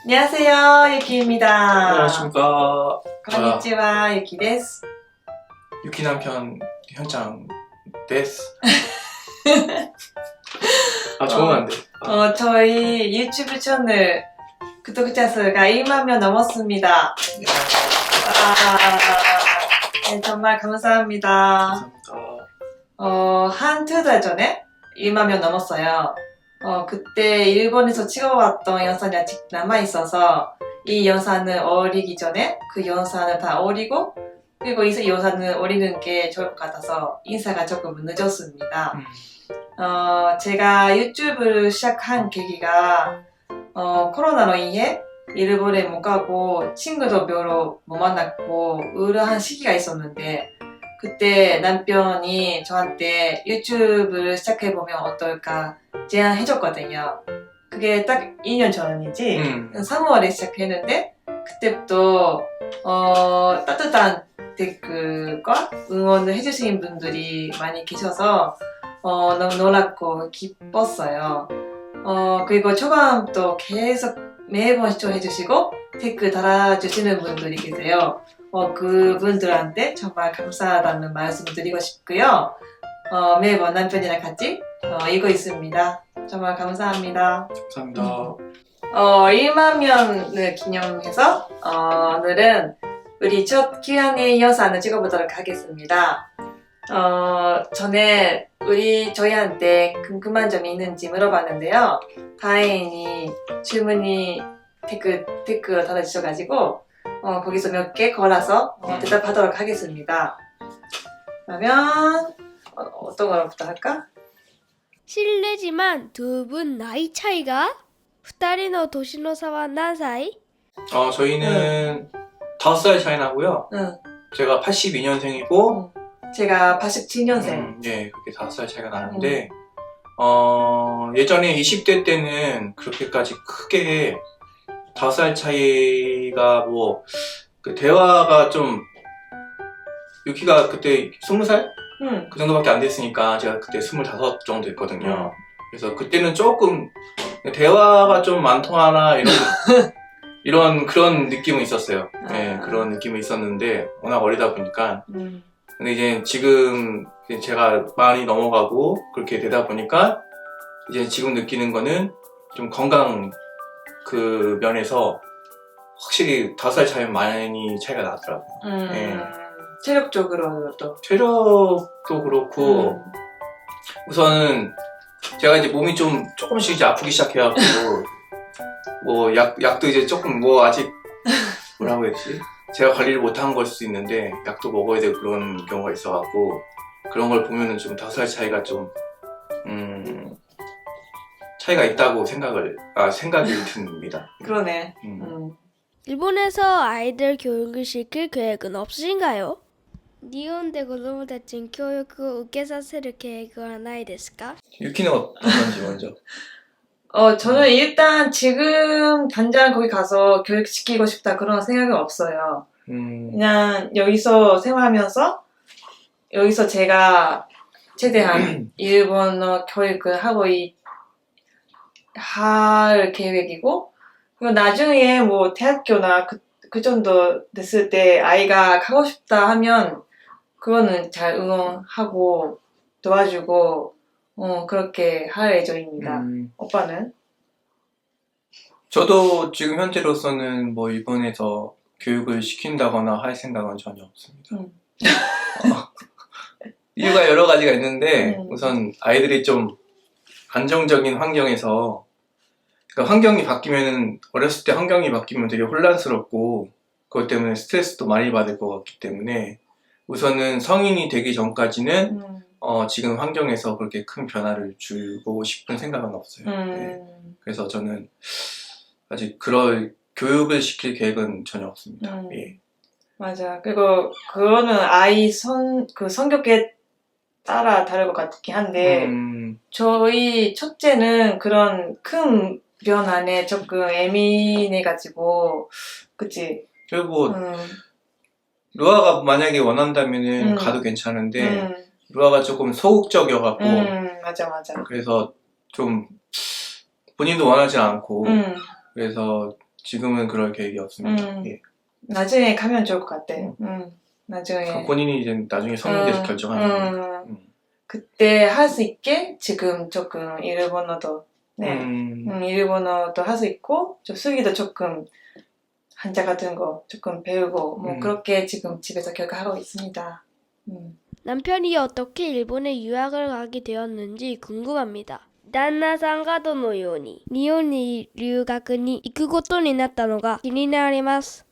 안녕하세요, 유키입니다. 안녕하십니까. konnichiwa, 유키 데스. 유키 남편 현장 데스. 좋으면 안 돼. 저희 유튜브 채널 구독자 수가 1만 명 넘었습니다. 네, 정말 감사합니다. 감사합니다. 한두 달 전에 1만 명 넘었어요. 그때 일본에서 찍어왔던 영상이 아직 남아있어서 이 영상을 올리기 전에 그 영상을 다 올리고 그리고 이 영상을 올리는 게 좋을 것 같아서 인사가 조금 늦었습니다. 제가 유튜브를 시작한 계기가 코로나로 인해 일본에 못 가고 친구도 별로 못 만났고 우울한 시기가 있었는데 그때 남편이 저한테 유튜브를 시작해보면 어떨까 제안해줬거든요. 그게 딱 2년 전이지 3월에 시작했는데 그때부터 따뜻한 댓글과 응원을 해주신 분들이 많이 계셔서 너무 놀랍고 기뻤어요. 그리고 초반부터 계속 매번 시청해주시고 댓글 달아주시는 분들이 계세요. 그분들한테 정말 감사하다는 말씀을 드리고 싶고요. 매번 남편이랑 같이 읽고 있습니다. 정말 감사합니다. 감사합니다. 1만 명을 기념해서 오늘은 우리 첫 Q&A 영상을 찍어보도록 하겠습니다. 전에 저희한테 궁금한 점이 있는지 물어봤는데요. 다행히 질문이 댓글 달아주셔가지고 거기서 몇 개 골라서 대답하도록 하겠습니다. 그러면 어떤 거부터 할까? 실례지만 두 분 나이 차이가 2人の年の差は何歳? 저희는 5살 차이 나고요. 응. 제가 82년생이고 제가 87년생. 네, 그렇게 5살 차이가 나는데 예전에 20대 때는 그렇게까지 크게 5살 차이가 그 대화가 좀 유키가 그때 20살? 그 정도밖에 안 됐으니까 제가 그때 25 정도 됐거든요. 그래서 그때는 조금 대화가 좀 안 통하나 그런 느낌은 있었어요. 네, 그런 느낌은 있었는데 워낙 어리다 보니까 근데 이제 지금 제가 많이 넘어가고 그렇게 되다 보니까 이제 지금 느끼는 거는 좀 건강 그 면에서 확실히 5살 차이면 많이 차이가 나더라고요. 네. 체력적으로도 체력도 그렇고 우선은 제가 이제 몸이 조금씩 이제 아프기 시작해갖고 약도 이제 조금 아직 뭐라고 했지? 제가 관리를 못한 걸 수도 있는데 약도 먹어야 되고 그런 경우가 있어갖고 그런 걸 보면은 좀 5살 차이가 좀 차이가 있다고 생각이 듭니다. 그러네. 일본에서 아이들 교육을 시킬 계획은 없으신가요? 일본で子供たちに教育を受けさせる計画はないですか? 유키는 어떤지 먼저. 저는 일단 지금 당장 거기 가서 교육시키고 싶다 그런 생각은 없어요. 그냥 여기서 생활하면서 여기서 제가 최대한 일본어 교육을 할 계획이고 그리고 나중에 대학교나 그 정도 됐을 때 아이가 가고 싶다 하면 그거는 잘 응원하고 도와주고 그렇게 할 예정입니다. 오빠는? 저도 지금 현재로서는 일본에서 교육을 시킨다거나 할 생각은 전혀 없습니다. 이유가 여러 가지가 있는데 우선 아이들이 좀 안정적인 환경에서 그러니까 환경이 바뀌면은 어렸을 때 환경이 바뀌면 되게 혼란스럽고 그것 때문에 스트레스도 많이 받을 것 같기 때문에 우선은 성인이 되기 전까지는 지금 환경에서 그렇게 큰 변화를 주고 싶은 생각은 없어요. 네. 그래서 저는 아직 그럴 교육을 시킬 계획은 전혀 없습니다. 예. 맞아. 그리고 그거는 아이 성격에 따라 다를 것 같긴 한데 저희 첫째는 그런 큰 변화에 조금 예민해가지고 그치? 그리고 루아가 만약에 원한다면은 가도 괜찮은데 루아가 조금 소극적이어갖고 맞아. 그래서 좀 본인도 원하지 않고 그래서 지금은 그럴 계획이 없습니다. 예. 나중에 가면 좋을 것 같아. 나중에. 본인이 이제 나중에 성인 돼서 결정하는 거예요. 그때 할 수 있게 지금 조금 일본어도 네. 일본어도 할 수 있고 좀 수기도 조금 한자 같은 거 조금 배우고 뭐 그렇게 지금 집에서 교육하고 있습니다. 남편이 어떻게 일본에 유학을 가게 되었는지 궁금합니다.旦那さんがどのように日本に留学に行くことになったのか気になります。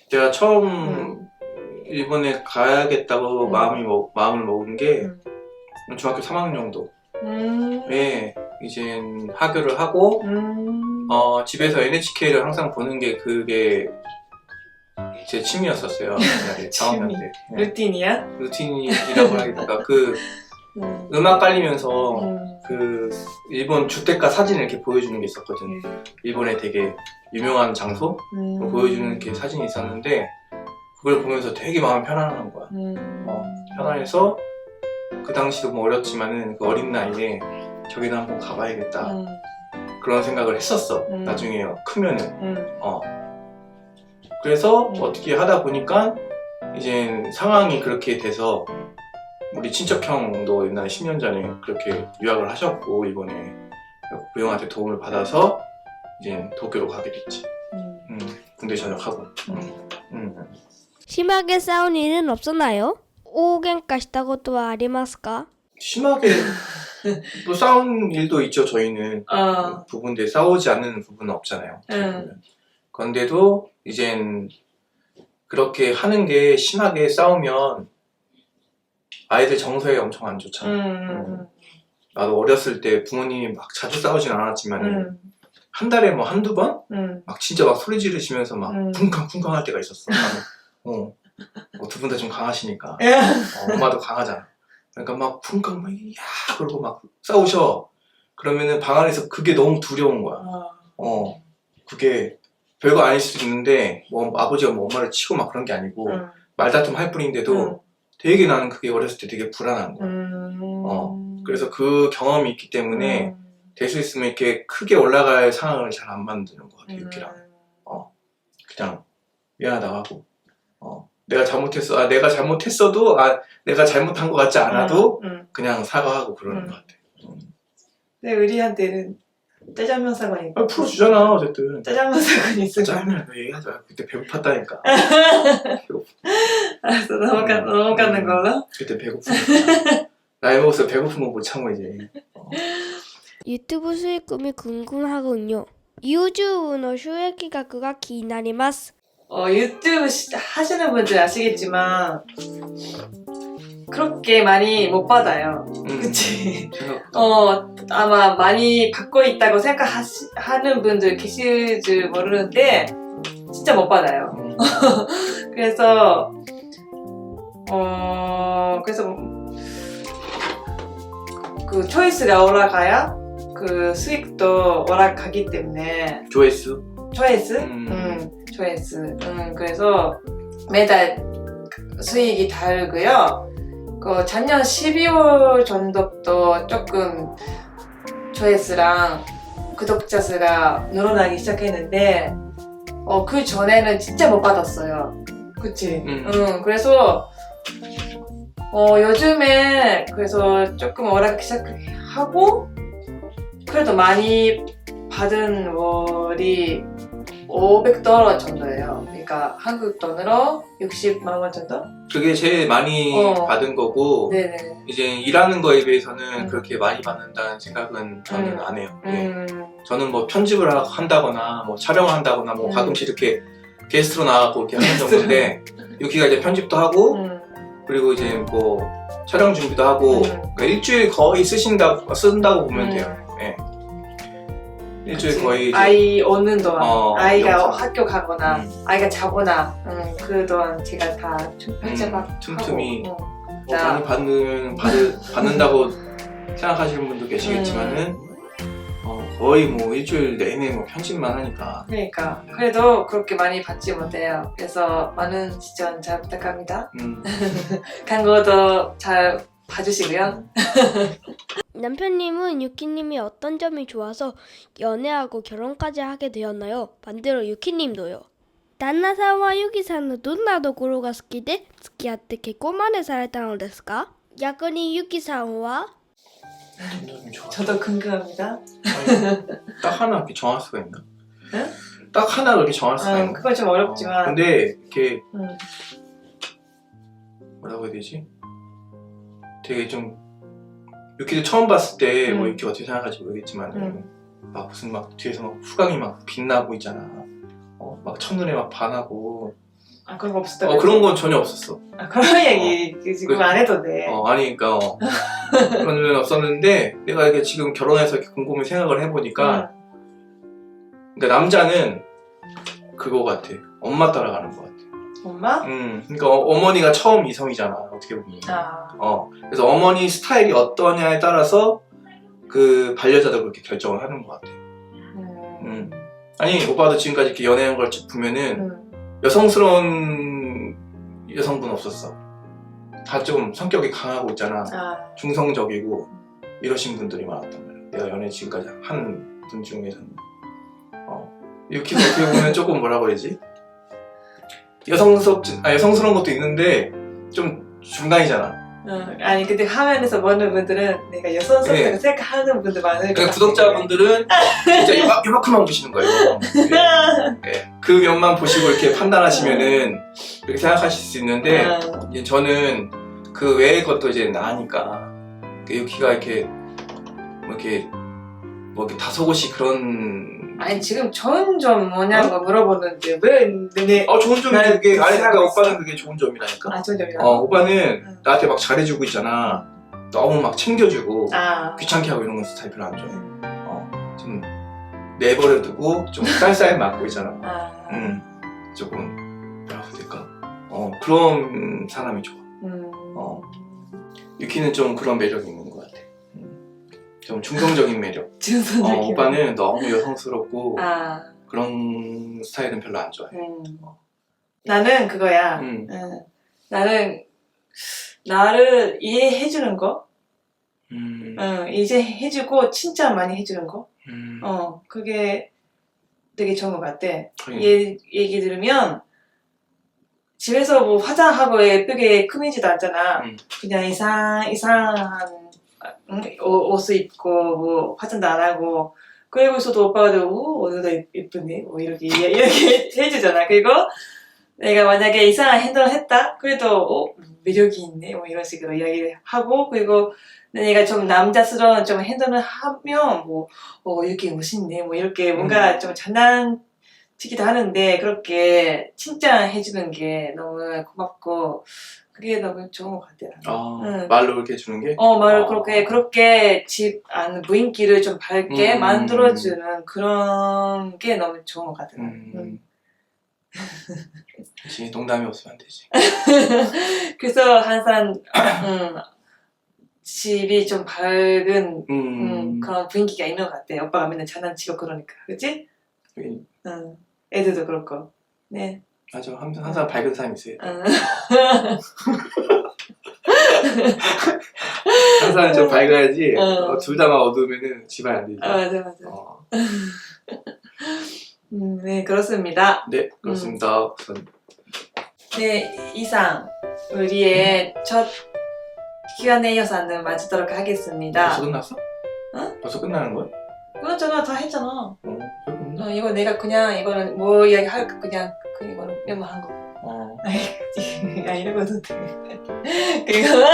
제가 처음 일본에 가야겠다고 마음을 먹은 게 중학교 3학년 정도에 이제 하교를 하고 집에서 NHK를 항상 보는 게 그게 제 취미였었어요. 옛날에 4학년 때. 네. 루틴이야? 루틴이라고 하기보다 그 음악 깔리면서 그 일본 주택가 사진을 이렇게 보여주는 게 있었거든. 일본의 되게 유명한 장소 보여주는 이렇게 사진이 있었는데 그걸 보면서 되게 마음이 편안한 거야. 편안해서 그 당시도 뭐 어렸지만은 그 어린 나이에 저기는 한번 가봐야겠다 그런 생각을 했었어. 나중에 크면은. 그래서 어떻게 하다 보니까 이제 상황이 그렇게 돼서 우리 친척형도 옛날에 10년 전에 그렇게 유학을 하셨고 일본에 그 형한테 도움을 받아서 이제 도쿄로 가게 됐지. 군대 전역하고. 심하게 싸운 일은 없었나요? 오喧嘩したことはありますか? 심하게 또 싸운 일도 있죠. 저희는 부분인데 싸우지 않는 부분은 없잖아요. 그런데도 이젠 그렇게 하는 게 심하게 싸우면 아이들 정서에 엄청 안 좋잖아. 나도 어렸을 때 부모님이 막 자주 싸우진 않았지만 한 달에 뭐 한두 번? 막 진짜 막 소리 지르시면서 막 쿵쾅쿵쾅 할 때가 있었어. 두 분 다 좀 강하시니까. 엄마도 강하잖아. 그러니까 막 쿵쾅 막 야 그러고 막 싸우셔. 그러면은 방 안에서 그게 너무 두려운 거야. 그게 별거 아닐 수도 있는데 뭐 아버지가 뭐 엄마를 치고 막 그런 게 아니고 말다툼 할 뿐인데도 되게 나는 그게 어렸을 때 되게 불안한 거야. 그래서 그 경험이 있기 때문에 될 수 있으면 이렇게 크게 올라갈 상황을 잘 안 만드는 것 같아. 유키랑. 그냥 미안하다고 하고 내가 잘못했어. 내가 잘못했어도 내가 잘못한 것 같지 않아도 그냥 사과하고 그러는 것 같아. 근데 우리한테는 짜장면 사건이 풀어주잖아 어쨌든. 짜장면 사건이 있어. 짜장면 얘기하자. 그때 배고팠다니까. 알았어 넘어가는 걸로. 그때 배고프니까. 나이 먹어서 배고픈 거 못 참고 이제. 유튜브 수익금이 궁금하군요. 유튜브의 수익額が気になります. 유튜브 하시는 분들 아시겠지만 그렇게 많이 못 받아요. 그치? 아마 많이 받고 있다고 생각하는 분들 계실지 모르는데 진짜 못 받아요. 그래서 그 초이스가 올라가야 그 수익도 올라가기 때문에. 조회수? 조회수? 조회수. 그래서 매달 수익이 다르고요. 그 작년 12월 정도부터 조금 조회수랑 구독자 수가 늘어나기 시작했는데 그 전에는 진짜 못 받았어요. 그치? 그래서 요즘에 그래서 조금 오르기 시작하고 그래도 많이 받은 월이 $500 정도예요. 그러니까 한국 돈으로 60만 원 정도? 그게 제일 많이 받은 거고 네네. 이제 일하는 거에 비해서는 그렇게 많이 받는다는 생각은 저는 안 해요. 저는 뭐 편집을 한다거나 뭐 촬영을 한다거나 뭐 가끔씩 이렇게 게스트로 나가고 이렇게 하는 정도인데 유키가 이제 편집도 하고 그리고 이제 뭐 촬영 준비도 하고 그러니까 일주일 거의 쓴다고 보면 돼요. 네. 일주일 거의 아이 오는 동안 아이가 영상. 학교 가거나 아이가 자거나 그 동안 제가 다 편집하고 틈틈이 많이 받는다고 생각하시는 분도 계시겠지만은 거의 뭐 일주일 내내 뭐 편집만 하니까. 그러니까 그래도 그렇게 많이 받지 못해요. 그래서 많은 시청 잘 부탁합니다. 광고도 잘 봐주시고요. 남편님은 유키님이 어떤 점이 좋아서 연애하고 결혼까지 하게 되었나요? 반대로 유키님도요. 旦那さんはユキさんのどんなところが好きで付き合って結婚までされたのですか？逆にユキさんは 좀 좋아. 저도 궁금합니다. 딱 하나 이렇게 정할 수가 있나? 응? 딱 하나 그렇게 정할 수가 있나? 그건 좀 어렵지만. 근데 이렇게 응. 뭐라고 해야 되지? 되게 좀 유키를 처음 봤을 때 뭐 응. 유키 어떻게 생각할지 모르겠지만 응. 막 무슨 막 뒤에서 막 후광이 막 빛나고 있잖아. 막 첫눈에 막 반하고. 아, 그런 거 없었다. 그런 건 전혀 없었어. 아, 그런 얘기 지금 안 해도 돼. 아니 그러니까 그런 건 없었는데 내가 이게 지금 결혼해서 이렇게 곰곰이 생각을 해보니까 그러니까 남자는 그거 같아. 엄마 따라가는 것 같아. 엄마? 그러니까 어머니가 처음 이성이잖아 어떻게 보면. 아. 그래서 어머니 스타일이 어떠냐에 따라서 그 반려자도 그렇게 결정을 하는 것 같아. 아니 오빠도 지금까지 이렇게 연애한 걸 쭉 보면은 여성스러운 여성분 없었어. 다 좀 성격이 강하고 있잖아. 아. 중성적이고 이러신 분들이 많았단 말이야. 내가 연애 지금까지 한 분 중에서는. 유키도 어떻게 보면 조금 뭐라고 해야지? 여성스러운 것도 있는데 좀 중간이잖아. 아니 근데 화면에서 보는 분들은 내가 여성스럽다고 네. 생각하는 분들 많을 것 그러니까 같아. 구독자분들은 진짜 이만큼만 보시는 거예요. 네. 그 면만 보시고 이렇게 판단하시면은 이렇게 생각하실 수 있는데 이제 저는 그 외의 것도 이제 나으니까 유키가 이렇게 뭐 이렇게 다소곳이 그런 아니 지금 좋은 점 뭐냐고 물어보는데 왜 내내 좋은 점이 날 그게 아니 그러니까 있어. 오빠는 그게 좋은 점이라니까. 좋은 점이야. 오빠는 나한테 막 잘해주고 있잖아. 너무 막 챙겨주고 귀찮게 하고 이런 거 스타일 별로 안 좋아해. 좀 내버려두고 좀 쌀쌀 맞고 있잖아. 조금 뭐라고 해야 될까? 그런 사람이 좋아. 유키는 좀 그런 매력이 있는 것 같아. 좀 중성적인 매력. 오빠는 너무 여성스럽고 그런 스타일은 별로 안 좋아해. 나는 그거야. 나는 나를 이해해주는 거. 이제 해주고 진짜 많이 해주는 거. 그게 되게 좋은 것 같아. 얘기 들으면 집에서 뭐 화장하고 예쁘게 꾸미지도 않잖아. 그냥 이상한 옷을 입고 뭐 화장도 안 하고 그리고 있어도 오빠도 오늘도 예쁘네 뭐 이렇게 해주잖아. 그리고 내가 만약에 이상한 행동을 했다 그래도 매력이 있네 뭐 이런 식으로 이야기를 하고 그리고 내가 좀 남자스러운 좀 행동을 하면 뭐 이렇게 멋있네 뭐 이렇게 뭔가 좀 장난치기도 하는데 그렇게 칭찬해주는 게 너무 고맙고 그게 너무 좋은 것 같아요. 말로 이렇게 해주는 게? 말로 그렇게 집 안 무인기를 좀 밝게 만들어주는 그런 게 너무 좋은 것 같아요. 그치, 농담이 없으면 안 되지. 그래서 항상 집이 좀 밝은 그런 분위기가 있는 것 같아요. 오빠가 맨날 장난치고 그러니까, 그치? 애들도 그렇고. 네. 맞아, 항상 밝은 사람이 있어요. 항상 좀 밝아야지. 둘 다 막 어두우면은 집안 안 되지. 맞아. 네, 그렇습니다. 네, 그렇습니다. 우선. 네, 이상 우리의 첫 Q&A 여사는 마치도록 하겠습니다. 벌써 끝났어? 벌써 끝나는 거야? 그렇잖아, 다 했잖아. 그렇구나. 이거 내가 그냥 이거는 뭐 이야기 할까 그냥 이거는 몇만 한 거. 이러고도 돼. 그거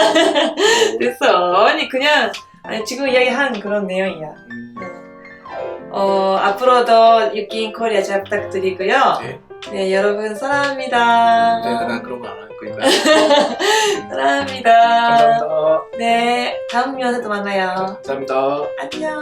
됐어. 아니 그냥 지금 이야기한 그런 내용이야. 앞으로도 유키인 코리아 잘 부탁드리고요. 네, 여러분 사랑합니다. 네, 난 그런 거 안 할 거니까. 사랑합니다. 감사합니다. 네, 다음 영상에서 만나요. 감사합니다. 안녕.